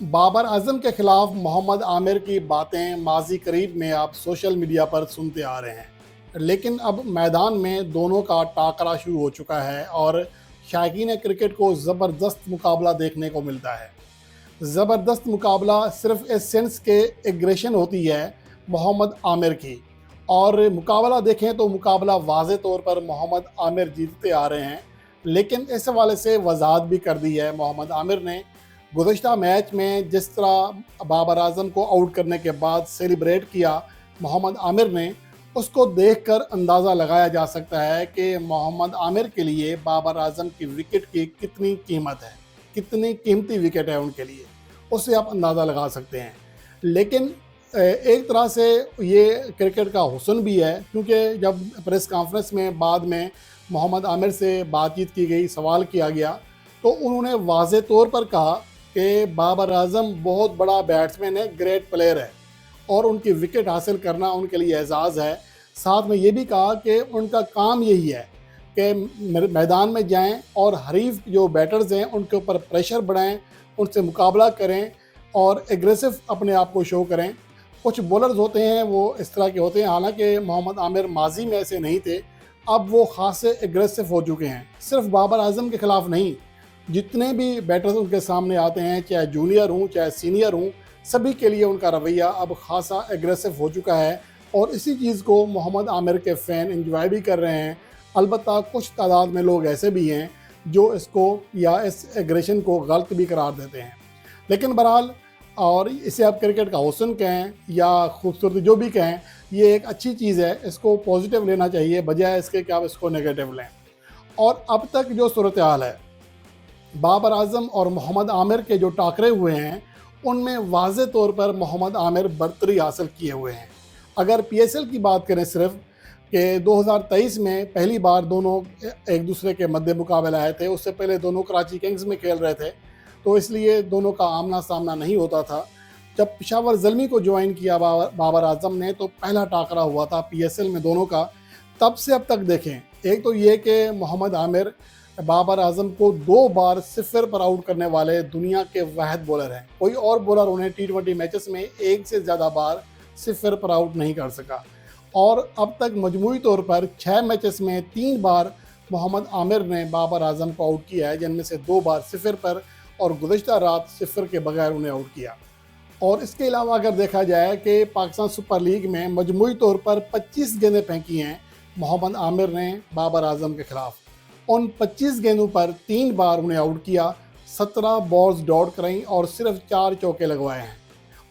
बाबर आजम के खिलाफ मोहम्मद आमिर की बातें माजी करीब में आप सोशल मीडिया पर सुनते आ रहे हैं, लेकिन अब मैदान में दोनों का टाकरा शुरू हो चुका है और शायकीन क्रिकेट को ज़बरदस्त मुकाबला देखने को मिलता है। ज़बरदस्त मुकाबला सिर्फ इस सेंस के एग्रेशन होती है मोहम्मद आमिर की, और मुकाबला देखें तो मुकाबला वाज़े तौर पर मोहम्मद आमिर जीतते आ रहे हैं, लेकिन इस हवाले से वजाहत भी कर दी है मोहम्मद आमिर ने। गुज़श्ता मैच में जिस तरह बाबर आजम को आउट करने के बाद सेलिब्रेट किया मोहम्मद आमिर ने, उसको देखकर अंदाज़ा लगाया जा सकता है कि मोहम्मद आमिर के लिए बाबर आजम की विकेट की कितनी कीमत है, कितनी कीमती विकेट है उनके लिए, उससे आप अंदाज़ा लगा सकते हैं। लेकिन एक तरह से ये क्रिकेट का हुस्न भी है, क्योंकि जब प्रेस कॉन्फ्रेंस में बाद में मोहम्मद आमिर से बातचीत की गई, सवाल किया गया, तो उन्होंने वाज़े तौर पर कहा कि बाबर आजम बहुत बड़ा बैट्समैन है, ग्रेट प्लेयर है और उनकी विकेट हासिल करना उनके लिए एजाज़ है। साथ में ये भी कहा कि उनका काम यही है कि मैदान में जाएं और हरीफ जो बैटर्स हैं उनके ऊपर प्रेशर बढ़ाएं, उनसे मुकाबला करें और एग्रेसिव अपने आप को शो करें। कुछ बॉलर्स होते हैं वो इस तरह के होते हैं, हालांकि मोहम्मद आमिर माजी में ऐसे नहीं थे, अब वो ख़ासे एग्रेसिव हो चुके हैं। सिर्फ बाबर आजम के ख़िलाफ़ नहीं, जितने भी बैटर्स उनके सामने आते हैं, चाहे जूनियर हों चाहे सीनियर हों, सभी के लिए उनका रवैया अब ख़ासा एग्रेसिव हो चुका है और इसी चीज़ को मोहम्मद आमिर के फ़ैन एंजॉय भी कर रहे हैं। अलबत्ता कुछ तादाद में लोग ऐसे भी हैं जो इसको या इस एग्रेशन को गलत भी करार देते हैं। लेकिन बहरहाल, और इसे आप क्रिकेट का हुस्न कहें या खूबसूरती जो भी कहें, ये एक अच्छी चीज़ है, इसको पॉजिटिव लेना चाहिए बजाय इसके कि आप इसको नेगेटिव लें। और अब तक जो सूरत हाल है, बाबर आजम और मोहम्मद आमिर के जो टाकरे हुए हैं, उनमें वाज़े तौर पर मोहम्मद आमिर बरतरी हासिल किए हुए हैं। अगर पीएसएल की बात करें सिर्फ, कि 2023 में पहली बार दोनों एक दूसरे के मध्य मुकाबले आए थे, उससे पहले दोनों कराची किंग्स में खेल रहे थे, तो इसलिए दोनों का आमना सामना नहीं होता था। जब पेशावर ज़ल्मी को ज्वाइन किया बाबर आजम ने, तो पहला टाकरा हुआ था पीएसएल में दोनों का। तब से अब तक देखें, एक तो ये कि मोहम्मद आमिर बाबर आजम को 2 बार सिफर पर आउट करने वाले दुनिया के वाहिद बॉलर हैं। कोई और बॉलर उन्हें T20 मैचेस में एक से ज़्यादा बार सिफर पर आउट नहीं कर सका। और अब तक मजमूई तौर पर 6 मैचेस में 3 बार मोहम्मद आमिर ने बाबर आजम को आउट किया है, जिनमें से 2 बार सिफर पर और गुज़श्ता रात सिफर के बगैर उन्हें आउट किया। और इसके अलावा अगर देखा जाए कि पाकिस्तान सुपर लीग में मजमूई तौर पर 25 गेंदें फेंकी हैं मोहम्मद आमिर ने बाबर आजम के खिलाफ। उन 25 गेंदों पर 3 बार उन्हें आउट किया, 17 बॉल्स डॉट कराई और सिर्फ 4 चौके लगवाए हैं।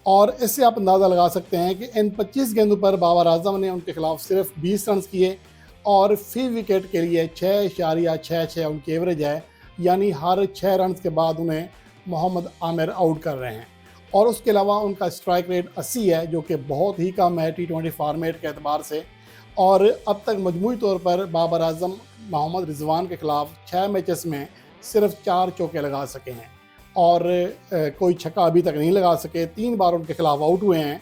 और इससे आप अंदाज़ा लगा सकते हैं कि इन 25 गेंदों पर बाबर आजम ने उनके खिलाफ सिर्फ 20 रन किए और फी विकेट के लिए 6.66 उनकी एवरेज है, यानी हर 6 रन के बाद उन्हें मोहम्मद आमिर आउट कर रहे हैं। और उसके अलावा उनका स्ट्राइक रेट 80 है, जो कि बहुत ही कम है T20 फॉर्मेट के अतबार से। और अब तक मजमूई तौर पर बाबर आजम मोहम्मद रिजवान के खिलाफ 6 मैचेस में सिर्फ 4 चौके लगा सके हैं और कोई छक्का अभी तक नहीं लगा सके। 3 बार उनके खिलाफ आउट हुए हैं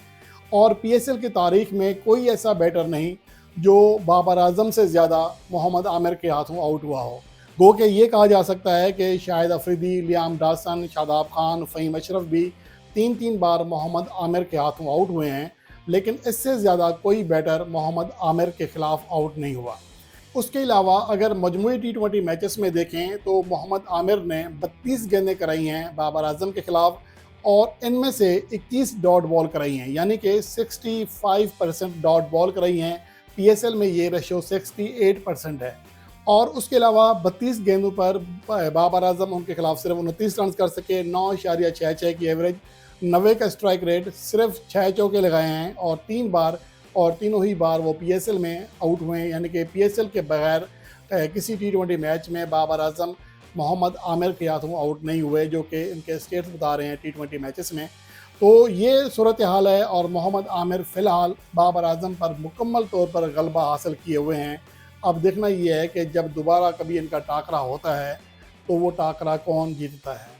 और पीएसएल की तारीख में कोई ऐसा बैटर नहीं जो बाबर आजम से ज़्यादा मोहम्मद आमिर के हाथों आउट हुआ हो। गो कि ये कहा जा सकता है कि शाहिद अफरीदी, लियाम डॉसन, शादाब खान, फ़हीम अशरफ भी 3-3 बार मोहम्मद आमिर के हाथों आउट हुए हैं, लेकिन इससे ज़्यादा कोई बैटर मोहम्मद आमिर के खिलाफ आउट नहीं हुआ। उसके अलावा अगर मजमूई T20 मैचेस में देखें तो मोहम्मद आमिर ने 32 गेंदें कराई हैं बाबर आजम के खिलाफ और इनमें से 21 डॉट बॉल कराई हैं, यानी कि 65% डॉट बॉल कराई हैं। पीएसएल में ये रेशो 68% है। और उसके अलावा 32 गेंदों पर बाबर आजम उनके खिलाफ सिर्फ 29 रन कर सके, 9.66 की एवरेज, 90 का स्ट्राइक रेट, सिर्फ 6 चौके लगाए हैं और 3 बार, और तीनों ही बार वो पीएसएल में आउट हुए हैं। यानी कि पीएसएल के बगैर किसी T20 मैच में बाबर आजम मोहम्मद आमिर के हाथों आउट नहीं हुए, जो कि इनके स्टेट्स बता रहे हैं T20 मैचेस में। तो ये सूरत हाल है और मोहम्मद आमिर फ़िलहाल बाबर आजम पर मुकम्मल तौर पर गलबा हासिल किए हुए हैं। अब देखना ये है कि जब दोबारा कभी इनका टाकरा होता है तो वो टाकरा कौन जीतता है।